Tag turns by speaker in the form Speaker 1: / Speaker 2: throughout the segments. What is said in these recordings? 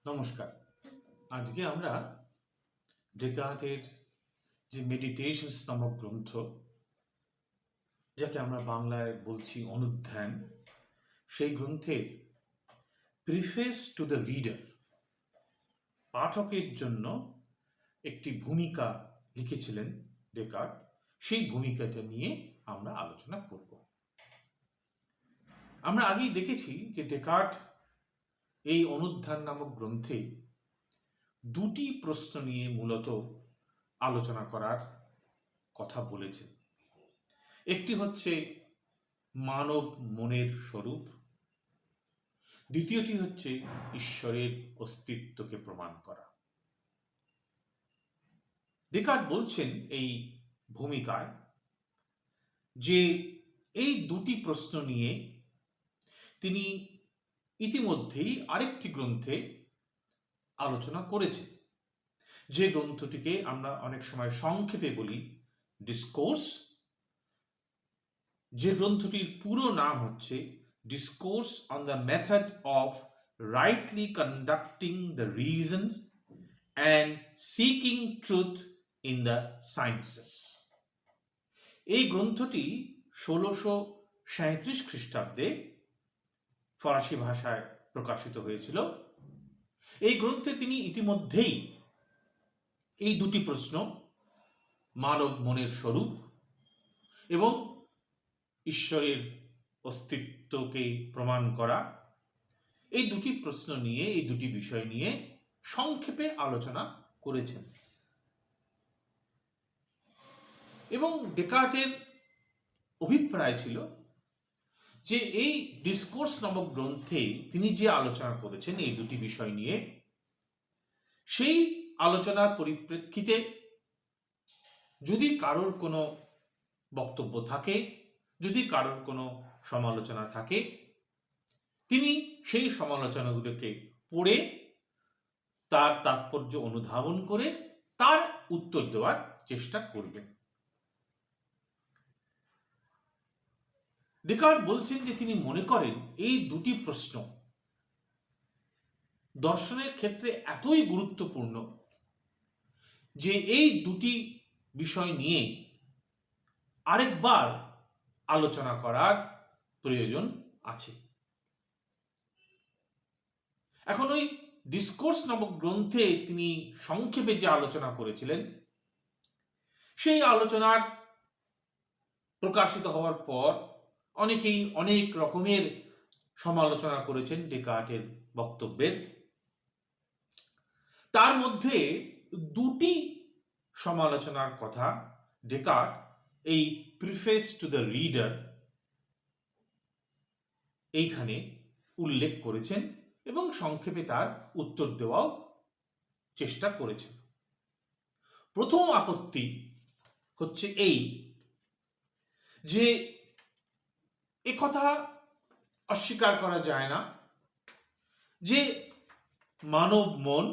Speaker 1: নমস্কার। আজকে আমরা ডেকার্টের যে মেডিটেশনস নামক গ্রন্থ, যাকে আমরা বাংলায় বলছি অনুধ্যান, সেই গ্রন্থের প্রিফেস টু দ্য রিডার, পাঠকের জন্য একটি ভূমিকা লিখেছিলেন ডেকার্ট। সেই ভূমিকাটা নিয়ে আমরা আলোচনা করব। আমরা আগেই দেখেছি যে ডেকার্ট এই অনুধ্যান নামক গ্রন্থে দুটি প্রশ্ন নিয়ে মূলত আলোচনা করার কথা বলেছেন। একটি হচ্ছে মানব মনের স্বরূপ, দ্বিতীয়টি হচ্ছে ঈশ্বরের অস্তিত্বকে প্রমাণ করা। ডেকার্ট বলছেন এই ভূমিকায় যে এই দুটি প্রশ্ন নিয়ে তিনি ইতিমধ্যেই আরেকটি গ্রন্থে আলোচনা করেছেন, যে গ্রন্থটিকে আমরা অনেক সময় সংক্ষেপে বলি ডিসকোর্স, যে গ্রন্থটির পুরো নাম হচ্ছে discourse on the method of rightly conducting the reasons and seeking truth in the sciences. এই গ্রন্থটি 1637 খ্রিস্টাব্দে ফরাসি ভাষায় প্রকাশিত হয়েছিল। এই গ্রন্থে তিনি ইতিমধ্যেই এই দুটি প্রশ্ন, মানব মনের স্বরূপ এবং ঈশ্বরের অস্তিত্বকে প্রমাণ করা, এই দুটি প্রশ্ন নিয়ে, এই দুটি বিষয় নিয়ে সংক্ষেপে আলোচনা করেছেন। এবং ডেকার্টের অভিপ্রায় ছিল যে এই ডিসকোর্স নামক গ্রন্থে তিনি যে আলোচনা করেছেন এই দুটি বিষয় নিয়ে, সেই আলোচনার পরিপ্রেক্ষিতে যদি কারোর কোনো বক্তব্য থাকে, যদি কারোর কোনো সমালোচনা থাকে, তিনি সেই সমালোচনাগুলোকে পড়ে তার তাৎপর্য অনুধাবন করে তার উত্তর দেওয়ার চেষ্টা করবেন। ডেকার্ট বলছেন যে তিনি মনে করেন এই দুটি প্রশ্ন দর্শনের ক্ষেত্রে এতই গুরুত্বপূর্ণ যে এই দুটি বিষয় নিয়ে আরেকবার আলোচনা করার প্রয়োজন আছে। এখন ওই ডিসকোর্স নামক গ্রন্থে তিনি সংক্ষেপে যে আলোচনা করেছিলেন, সেই আলোচনার প্রকাশিত হওয়ার পর অনেকেই অনেক রকমের সমালোচনা করেছেন ডেকার্টের বক্তব্যের। তার মধ্যে দুটি সমালোচনার কথা ডেকার্ট এই প্রিফেস টু দ্য রিডার এইখানে উল্লেখ করেছেন এবং সংক্ষেপে তার উত্তর দেওয়াও চেষ্টা করেছেন। প্রথম আপত্তি হচ্ছে এই যে একথা অস্বীকার করা যায় না যে মানব মন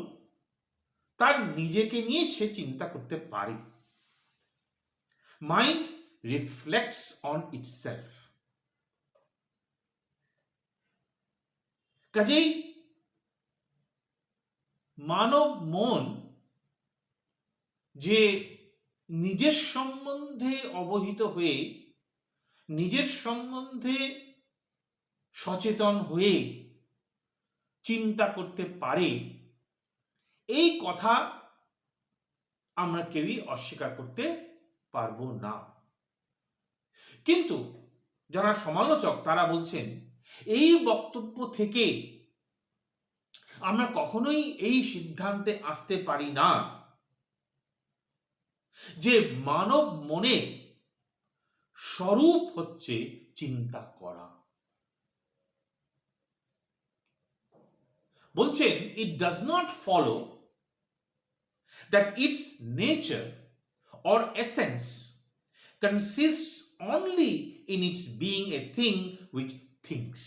Speaker 1: তার নিজেকে নিয়ে সে চিন্তা করতে পারে। Mind reflects on itself. কাজেই মানব মন যে নিজের সম্বন্ধে অবহিত হয়ে, নিজের সম্বন্ধে সচেতন হয়ে চিন্তা করতে পারে, এই কথা আমরা কেউই অস্বীকার করতে পারবো না। কিন্তু যারা সমালোচক তারা বলছেন এই বক্তব্য থেকে আমরা কখনোই এই সিদ্ধান্তে আসতে পারি না যে মানব মনের স্বরূপ হচ্ছে চিন্তা করা। বলছেন it does not follow that its nature or essence consists only in its being a thing which thinks.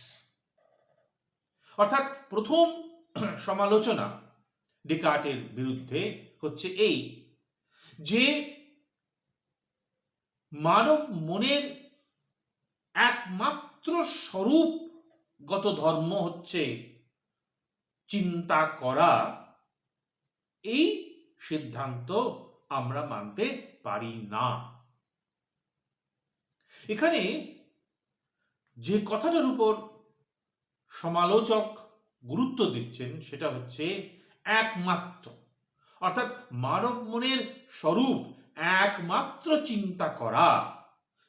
Speaker 1: অর্থাৎ প্রথম সমালোচনা ডেকার্টের বিরুদ্ধে হচ্ছে এই যে মানব মনের একমাত্র স্বরূপগত ধর্ম হচ্ছে চিন্তা করা, এই সিদ্ধান্ত আমরা মানতে পারি না। এখানে যে কথাটার উপর সমালোচক গুরুত্ব দিচ্ছেন সেটা হচ্ছে একমাত্র, অর্থাৎ মানব মনের স্বরূপ একমাত্র চিন্তা করা,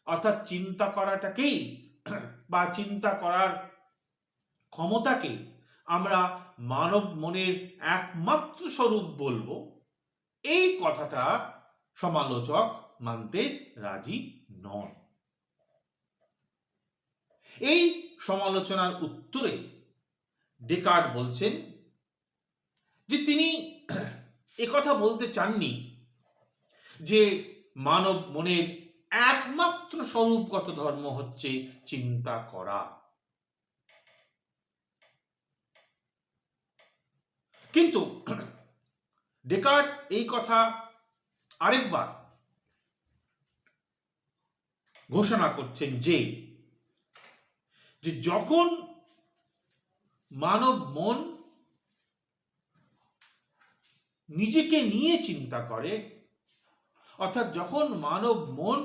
Speaker 1: অর্থাৎ চিন্তা করাটাকেই বা চিন্তা করার ক্ষমতাকে আমরা মানব মনের একমাত্র স্বরূপ বলবো, এই কথাটা সমালোচক মানতে রাজি নন। এই সমালোচনার উত্তরে ডেকার্ট বলছেন যে তিনি একথা বলতে চাননি যে মানব মনের একমাত্র স্বরূপগত ধর্ম হচ্ছে চিন্তা করা, কিন্তু ডেকার্ট এই কথা আরেকবার ঘোষণা করছেন যে যখন মানব মন নিজেকে নিয়ে চিন্তা করে, অর্থাৎ যখন মানব মন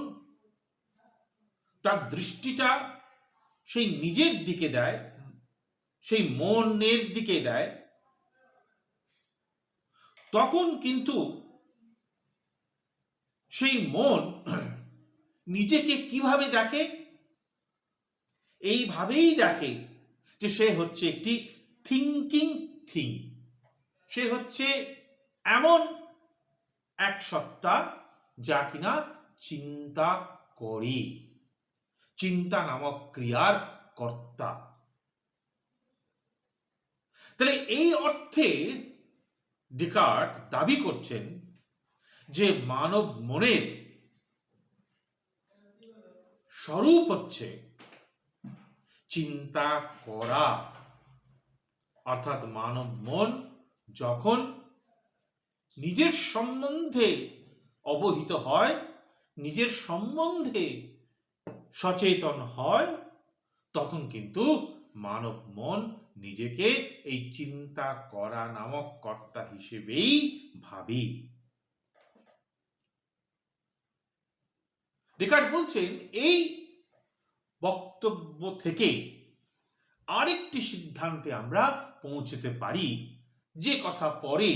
Speaker 1: তার দৃষ্টিটা সেই নিজের দিকে দেয়, সেই মনের দিকে দেয়, তখন কিন্তু সেই মন নিজেকে কিভাবে দেখে? এইভাবেই দেখে যে সে হচ্ছে একটি থিঙ্কিং থিং, সে হচ্ছে এমন এক সত্তা যা কিনা চিন্তা করে, চিন্তা নামক ক্রিয়ার কর্তা। তাহলে এই অর্থে ডেকার্ট দাবি করছেন যে মানব মনের স্বরূপ হচ্ছে চিন্তা করা, অর্থাৎ মানব মন যখন নিজের সম্বন্ধে অবহিত হয়, নিজের সম্বন্ধে সচেতন হয়, তখন কিন্তু মানব মন নিজেকে এই চিন্তা করা নামক কর্তা হিসেবেই ভাবি। ডেকার্ট বলছেন এই বক্তব্য থেকে আরেকটি সিদ্ধান্তে আমরা পৌঁছতে পারি, যে কথা পরে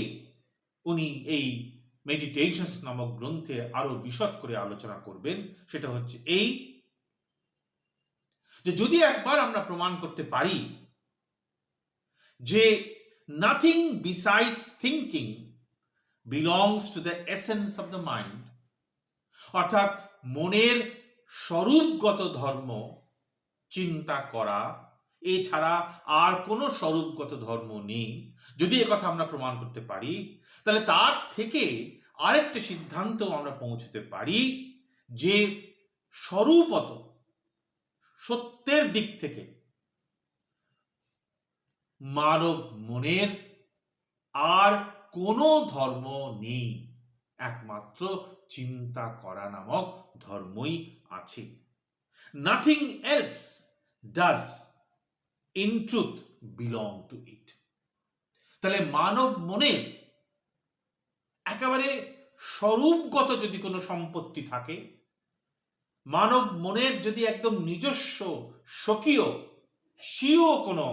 Speaker 1: উনি এই মেডিটেশনস নামক গ্রন্থে আরো বিশদ করে আলোচনা করবেন। সেটা হচ্ছে এই যে যদি একবার আমরা প্রমাণ করতে পারি যে nothing besides thinking belongs to the essence of the mind, অর্থাৎ মনের স্বরূপগত ধর্ম চিন্তা করা, এছাড়া আর কোনো স্বরূপগত ধর্ম নেই, যদি একথা আমরা প্রমাণ করতে পারি, তাহলে তার থেকে আরেকটা সিদ্ধান্ত আমরা পৌঁছতে পারি যে স্বরূপত সত্যের দিক থেকে মানব মনের আর কোনো ধর্ম নেই, একমাত্র চিন্তা করা নামক ধর্মই আছে। Nothing else does in truth belong to it. তাহলে মানব মনের একেবারে স্বরূপগত যদি কোনো সম্পত্তি থাকে, মানব মনের যদি একদম নিজস্ব স্বকীয় স্বীয় কোনো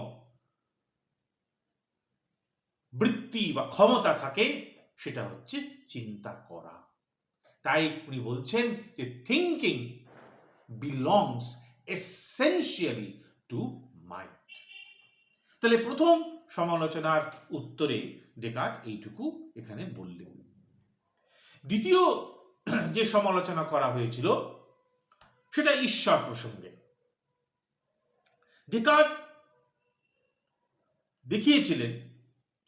Speaker 1: বৃত্তি বা ক্ষমতা থাকে, সেটা হচ্ছে চিন্তা করা। তাই উনি বলছেন যে thinking belongs essentially to mind. তাহলে প্রথম সমালোচনার উত্তরে ডেকার্ট এইটুকু এখানে বললেন। দ্বিতীয় যে সমালোচনা করা হয়েছিল সেটা ঈশ্বর প্রসঙ্গে। ডেকার্ট দেখিয়েছিলেন,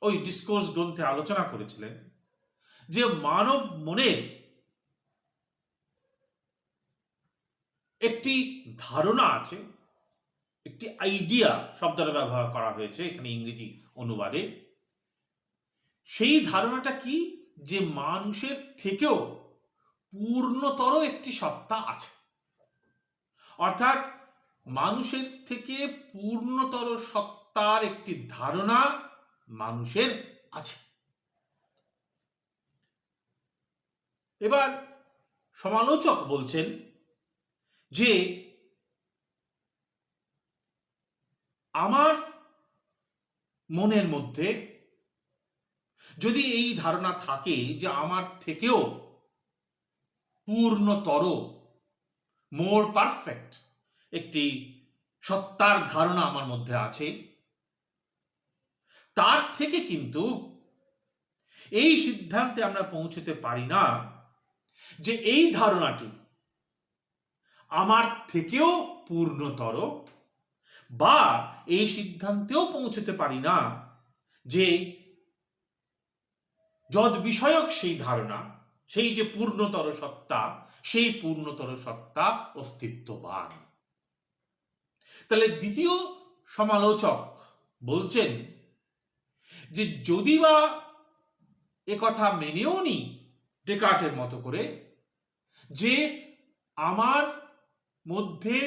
Speaker 1: ওই ডিসকোর্স গ্রন্থে আলোচনা করেছিলেন যে মানব মনের একটি ধারণা আছে, একটি আইডিয়া শব্দটা ব্যবহার করা হয়েছে এখানে ইংরেজি অনুবাদে। সেই ধারণাটা কি? যে মানুষের থেকেও পূর্ণতর একটি সত্তা আছে, অর্থাৎ মানুষের থেকে পূর্ণতর সত্তার একটি ধারণা মানুষের আছে। এবার সমালোচক বলছেন যে আমার মনের মধ্যে যদি এই ধারণা থাকে যে আমার থেকেও পূর্ণতর, মোর পারফেক্ট একটি সত্তার ধারণা আমার মধ্যে আছে, তার থেকে কিন্তু এই সিদ্ধান্তে আমরা পৌঁছতে পারি না যে এই ধারণাটি আমার থেকেও পূর্ণতর, বা এই সিদ্ধান্তেও পৌঁছতে পারি না যে যদ বিষয়ক সেই ধারণা, সেই যে পূর্ণতর সত্তা, সেই পূর্ণতর সত্তা অস্তিত্ববান। তাহলে দ্বিতীয় সমালোচক বলছেন যে যদি বা একথা মেনেও নি ডেকার্টের মতো করে যে আমার মধ্যে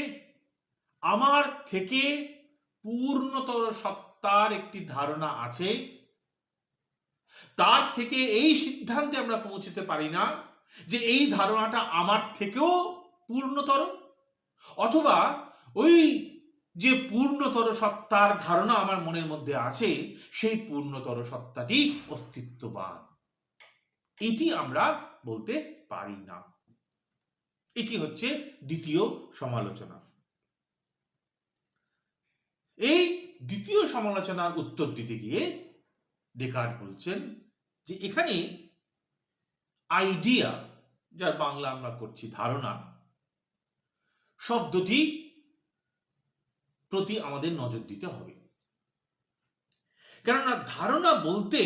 Speaker 1: আমার থেকে পূর্ণতর সত্তার একটি ধারণা আছে, তার থেকে এই সিদ্ধান্তে আমরা পৌঁছতে পারি না যে এই ধারণাটা আমার থেকেও পূর্ণতর, অথবা ওই যে পূর্ণতর সত্তার ধারণা আমার মনের মধ্যে আছে সেই পূর্ণতর সত্তাটি অস্তিত্ববান, এটি আমরা বলতে পারি না। এটি হচ্ছে দ্বিতীয় সমালোচনা। এই দ্বিতীয় সমালোচনার উত্তর দিতে গিয়ে ডেকার্ট বলছেন যে এখানে আইডিয়া, যার বাংলা আমরা করছি ধারণা, শব্দটি প্রতি আমাদের নজর দিতে হবে। কেননা ধারণা বলতে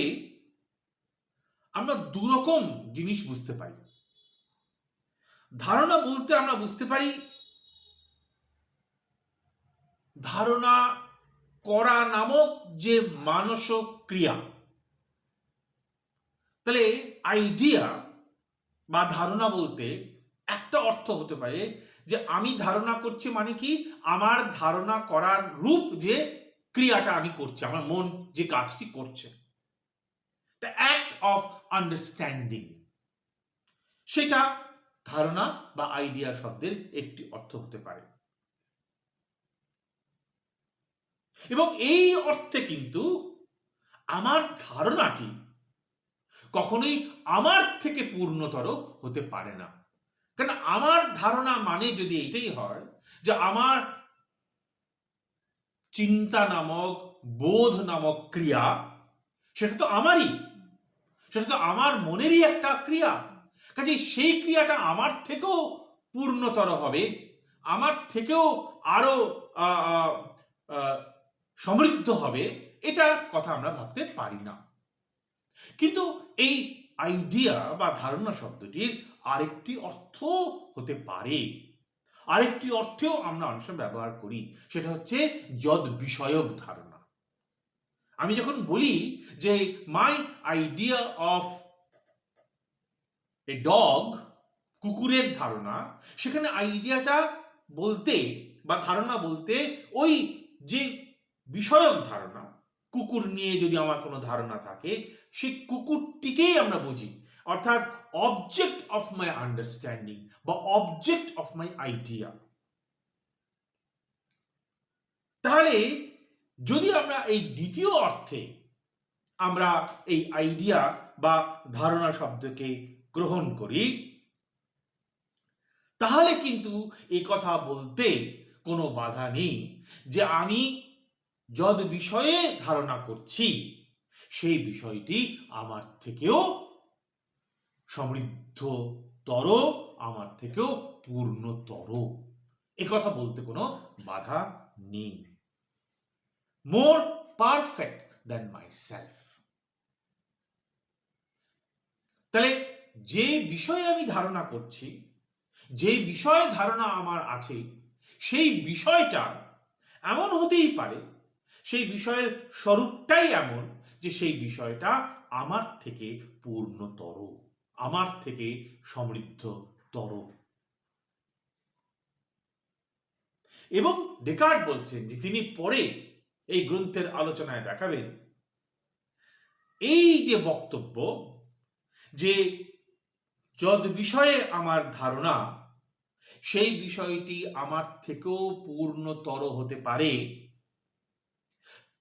Speaker 1: আমরা দুরকম জিনিস বুঝতে পারি। ধারণা বলতে আমরা বুঝতে পারি ধারণা করা নামক যে মানসক্রিয়া। তাহলে আইডিয়া বা ধারণা বলতে একটা অর্থ হতে পারে যে আমি ধারণা করছি, মানে কি আমার ধারণা করার রূপ যে ক্রিয়াটা আমি করছি, আমার মন যে কাজটি করছে, দ্য অ্যাক্ট অফ আন্ডারস্ট্যান্ডিং, সেটা ধারণা বা আইডিয়া শব্দের একটি অর্থ হতে পারে। এবং এই অর্থে কিন্তু আমার ধারণাটি কখনোই আমার থেকে পূর্ণতর হতে পারে না। কারণ আমার ধারণা মানে যদি এটাই হয় যে আমার চিন্তা নামক, বোধ নামক ক্রিয়া, সেটা তো আমারই, সেটা তো আমার মনেরই একটা ক্রিয়া, কাজে সেই ক্রিয়াটা আমার থেকেও পূর্ণতর হবে, আমার থেকেও আরো সমৃদ্ধ হবে, এটার কথা আমরা ভাবতে পারি না। কিন্তু এই আইডিয়া বা ধারণা শব্দটির আরেকটি অর্থ হতে পারে, আরেকটি অর্থেও আমরা অনেক সময় ব্যবহার করি, সেটা হচ্ছে যদ বিষয়ক ধারণা। আমি যখন বলি যে মাই আইডিয়া অফ এ ডগ, কুকুরের ধারণা, সেখানে আইডিয়াটা বলতে বা ধারণা বলতে ওই যে বিষয়ক ধারণা, কুকুর নিয়ে যদি আমার কোনো ধারণা থাকে, সেই কুকুরটিকেই আমরা বুঝি, অর্থাৎ অবজেক্ট অফ মাই আন্ডারস্ট্যান্ডিং বা অবজেক্ট অফ মাই আইডিয়া। তাহলে যদি আমরা এই দ্বিতীয় অর্থে আমরা এই আইডিয়া বা ধারণা শব্দকে গ্রহণ করি, তাহলে কিন্তু এই কথা বলতে কোনো বাধা নেই যে আমি যদ বিষয়ে ধারণা করছি সেই বিষয়টি আমার থেকেও সমৃদ্ধতর, আমার থেকেও পূর্ণতর, একথা বলতে কোনো বাধা নেই। মোর পারফেক্ট দ্যান মাইসেলফ। তাহলে যে বিষয়ে আমি ধারণা করছি, যে বিষয়ে ধারণা আমার আছে, সেই বিষয়টা এমন হতেই পারে, সেই বিষয়ের স্বরূপটাই এমন যে সেই বিষয়টা আমার থেকে পূর্ণতর, আমার থেকে সমৃদ্ধতর। এবং ডেকার্ট বলছেন যে তিনি পরে এই গ্রন্থের আলোচনায় দেখাবেন এই যে বক্তব্য যে যদ বিষয়ে আমার ধারণা সেই বিষয়টি আমার থেকেও পূর্ণতর হতে পারে,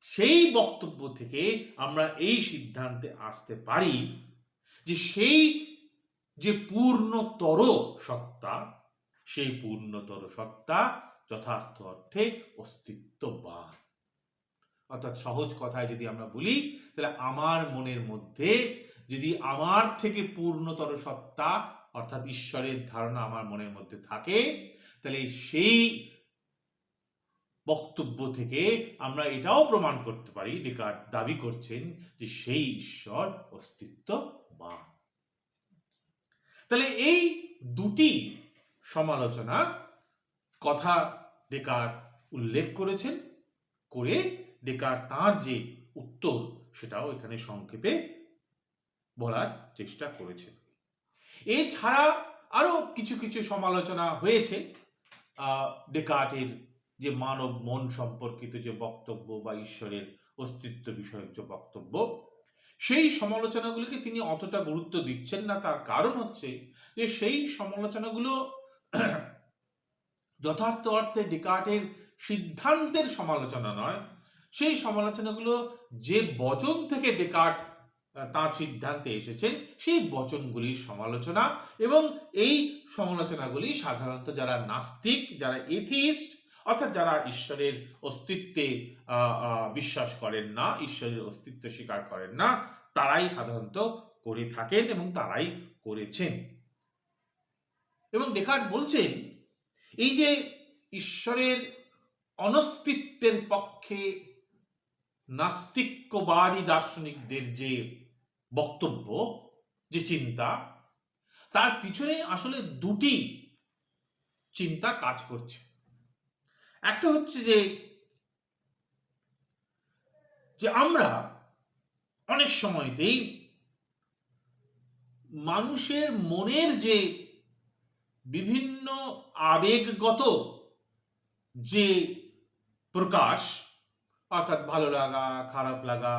Speaker 1: সেই বক্তব্য থেকে আমরা এই সিদ্ধান্তে আসতে পারি যে সেই যে পূর্ণতর সত্তা, সেই পূর্ণতর সত্তা যথার্থ অর্থে অস্তিত্ববান। অর্থাৎ সহজ কথায় যদি আমরা বলি, তাহলে আমার মনের মধ্যে যদি আমার থেকে পূর্ণতর সত্তা অর্থাৎ ঈশ্বরের ধারণা আমার মনের মধ্যে থাকে, তাহলে সেই বক্তব্য থেকে আমরা এটাও প্রমাণ করতে পারি, ডেকার্ট দাবি করছেন যে সেই ঈশ্বর অস্তিত্ববান। তাহলে এই দুটি সমালোচনা কথা ডেকার্ট উল্লেখ করেছেন, করে ডেকার্ট তার যে উত্তর সেটাও এখানে সংক্ষেপে বলার চেষ্টা করেছেন। এছাড়া আরো কিছু কিছু সমালোচনা হয়েছে ডেকার্টের যে মানব মন সম্পর্কিত যে বক্তব্য বা ঈশ্বরের অস্তিত্ব বিষয়ক যে বক্তব্য, সেই সমালোচনাগুলিকে তিনি অতটা গুরুত্ব দিচ্ছেন না। তার কারণ হচ্ছে যে সেই সমালোচনাগুলো যথার্থ অর্থে ডেকার্টের সিদ্ধান্তের সমালোচনা নয়, সেই সমালোচনাগুলো যে বচন থেকে ডেকার্ট তার সিদ্ধান্তে এসেছেন সেই বচনগুলির সমালোচনা। এবং এই সমালোচনাগুলি সাধারণত যারা নাস্তিক, যারা এথিস্ট অর্থাৎ যারা ঈশ্বরের অস্তিত্বে বিশ্বাস করেন না, ঈশ্বরের অস্তিত্ব স্বীকার করেন না, তারাই সাধারণত করে থাকেন এবং তারাই করেছেন। এবং ডেকার্ট বলছেন এই যে ঈশ্বরের অনস্তিত্বের পক্ষে নাস্তিক্যবাদী দার্শনিকদের যে বক্তব্য, যে চিন্তা, তার পিছনে আসলে দুটি চিন্তা কাজ করছে। একটা হচ্ছে যে আমরা অনেক সময়তেই মানুষের মনের যে বিভিন্ন আবেগগত যে প্রকাশ, অর্থাৎ ভালো লাগা, খারাপ লাগা,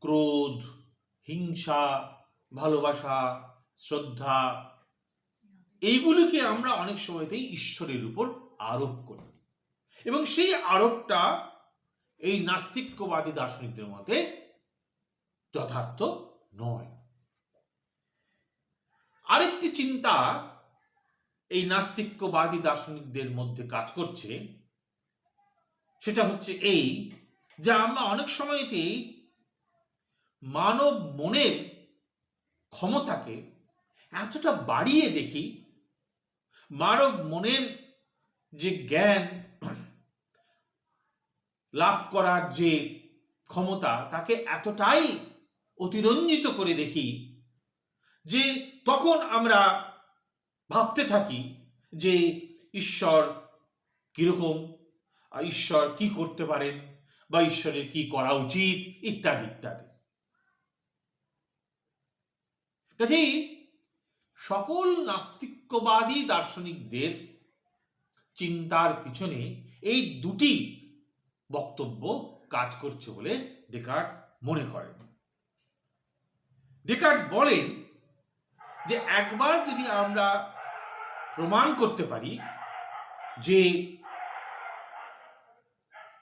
Speaker 1: ক্রোধ, হিংসা, ভালোবাসা, শ্রদ্ধা, এইগুলিকে আমরা অনেক সময়তেই ঈশ্বরের উপর আরোপ করি এবং সেই আরোপটা এই নাস্তিক্যবাদী দার্শনিকদের মতে যথার্থ নয়। আরেকটি চিন্তা এই নাস্তিক্যবাদী দার্শনিকদের মধ্যে কাজ করছে, সেটা হচ্ছে এই যে আমরা অনেক সময়তেই মানব মনের ক্ষমতাকে এতটা বাড়িয়ে দেখি, মানব মনের যে জ্ঞান লাভ করার যে ক্ষমতা তাকে এতটাই অতিরঞ্জিত করে দেখি যে তখন আমরা ভাবতে থাকি যে ঈশ্বর কিরকম, ঈশ্বর কি করতে পারেন বা ঈশ্বরের কি করা উচিত ইত্যাদি ইত্যাদি। কাজেই সকল নাস্তিক্যবাদী দার্শনিকদের চিন্তার পিছনে এই দুটি বক্তব্য কাজ করছে বলে ডেকার্ট মনে করেন। ডেকার্ট বলেন যে একবার যদি আমরা প্রমাণ করতে পারি যে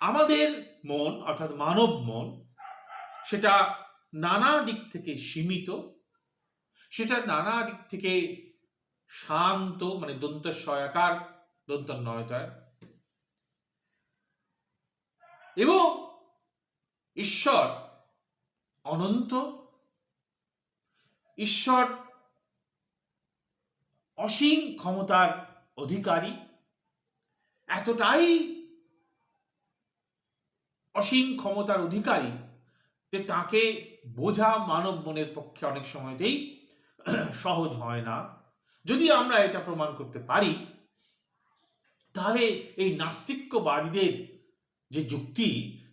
Speaker 1: আমাদের মন অর্থাৎ মানব মন সেটা নানা দিক থেকে সীমিত, সেটা নানা দিক থেকে শান্ত, মানে দন্ত সয়াকার দন্ত নয়তয়, এবং ঈশ্বর অনন্ত, ঈশ্বর অসীম ক্ষমতার অধিকারী, এতটাই অসীম ক্ষমতার অধিকারী যে তাকে বোঝা মানব মনের পক্ষে অনেক সময়তেই সহজ হয় না। যদি আমরা এটা প্রমাণ করতে পারি তাহলে এই নাস্তিক্যবাদীদের যে যুক্তি,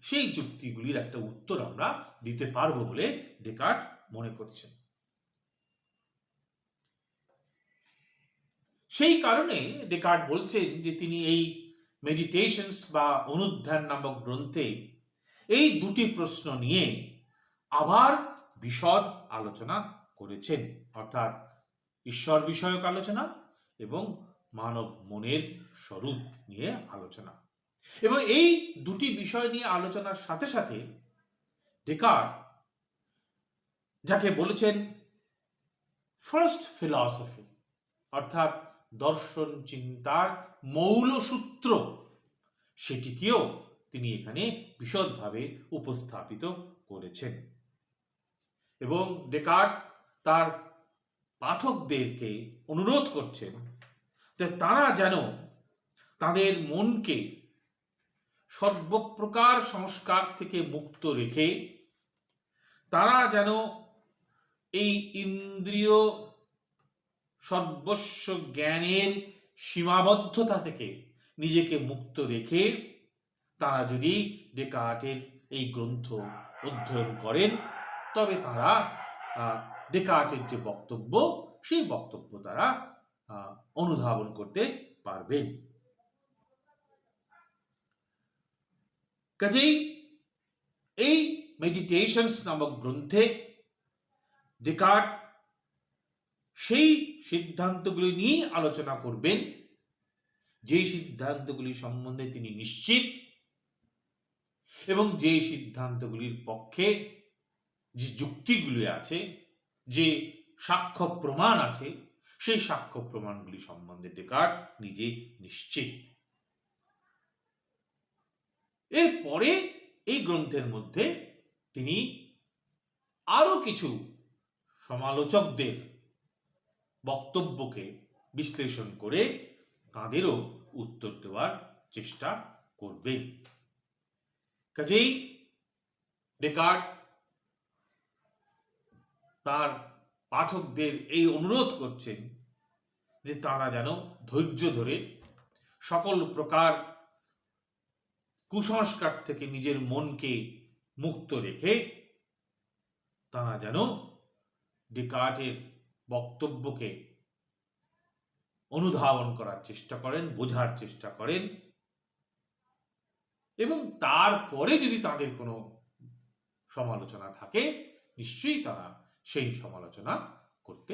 Speaker 1: সেই যুক্তিগুলির একটা উত্তর আমরা দিতে পারবো বলে ডেকার্ট মনে করছেন। সেই কারণে ডেকার্ট বলছেন যে তিনি এই মেডিটেশনস বা অনুধ্যান নামক গ্রন্থে এই দুটি প্রশ্ন নিয়ে আবার বিশদ আলোচনা করেছেন, অর্থাৎ ঈশ্বর বিষয়ক আলোচনা এবং মানব মনের স্বরূপ নিয়ে আলোচনা। এবং এই দুটি বিষয় নিয়ে আলোচনার সাথে সাথে ডেকার্ট যাকে বলেছেন ফার্স্ট ফিলসফি, অর্থাৎ দর্শন চিন্তার মৌল সূত্র, সেটিকেও তিনি এখানে বিশদভাবে উপস্থাপিত করেছেন। এবং ডেকার্ট তার পাঠকদেরকে অনুরোধ করছেন যে তারা যেন তাদের মনকে সর্বপ্রকার সংস্কার থেকে মুক্ত রেখে তারা যেন এই ইন্দ্রিয় সর্বস্ব জ্ঞানের সীমাবদ্ধতা থেকে নিজেকে মুক্ত রেখে তারা যদি ডেকার্টের এই গ্রন্থ অধ্যয়ন করেন, তবে তারা ডেকার্টের যে বক্তব্য, সেই বক্তব্য তারা অনুধাবন করতে পারবেন। কাজেই এই মেডিটেশনস নামক গ্রন্থে ডেকার্ট সেই সিদ্ধান্তগুলি নিয়ে আলোচনা করবেন যে সিদ্ধান্তগুলি সম্বন্ধে তিনি নিশ্চিত, এবং যে সিদ্ধান্তগুলির পক্ষে যে যুক্তিগুলি আছে, যে সাক্ষ্য প্রমাণ আছে, সেই সাক্ষ্য প্রমাণগুলি সম্বন্ধে ডেকার্ট নিজে নিশ্চিত। এরপরে এই গ্রন্থের মধ্যে তিনি আরো কিছু সমালোচকদের বক্তব্যকে বিশ্লেষণ করে তাদেরও উত্তর দেওয়ার চেষ্টা করবেন। কাজেই ডেকার্ট তার পাঠকদের এই অনুরোধ করছেন যে তারা যেন ধৈর্য ধরে সকল প্রকার কুসংস্কার থেকে নিজের মনকে মুক্ত রেখে তারা যেন ডেকার্টের বক্তব্যকে অনুধাবন করার চেষ্টা করেন, বোঝার চেষ্টা করেন, এবং তারপরে যদি তাদের কোনো সমালোচনা থাকে নিশ্চয়ই তারা সেই সমালোচনা করতে